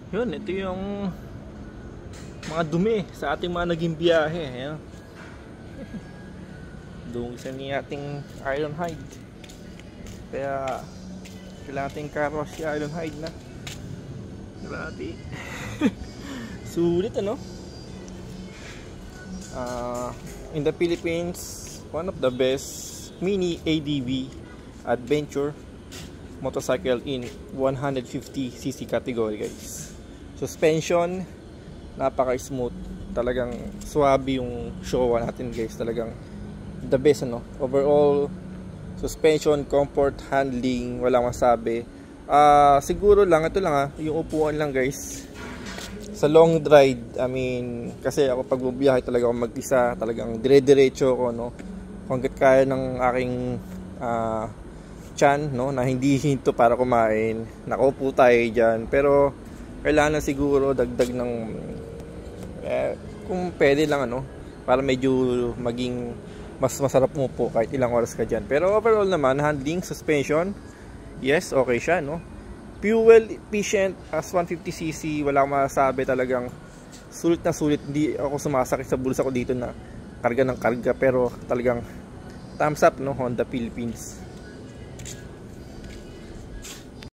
Yun, ito yung mga dumi sa ating mga naging biyahe. Ayan. Dungisan niya ating Ironhide. Kaya kailangan natin carwash si Ironhide na. Grabe. Sulit ano? In the Philippines, one of the best mini ADV adventure motorcycle in 150cc category, guys. Suspension, napaka-smooth. Talagang swabe yung Showa natin, guys. Talagang the best ano. Overall suspension, comfort, handling, walang masabi. Siguro lang ito lang yung upuan lang, guys. Sa long ride, I mean, kasi ako pag bubiyahe talaga ako mag-isa, talagang dire-diretso ako, no. Hangga't kaya ng aking tiyan, no, na hindi hinto para kumain. Nakaupo tayo diyan, pero kailangan siguro dagdag ng kung pwede lang ano, para medyo maging mas masarap mo po kahit ilang oras ka diyan. Pero overall naman, handling, suspension, yes, okay siya, no. Fuel efficient as 150cc, wala akong masasabi, talagang sulit na sulit. Hindi ako sumasakit sa bulsa ko dito na karga ng karga, pero talagang thumbs up, no, Honda Philippines.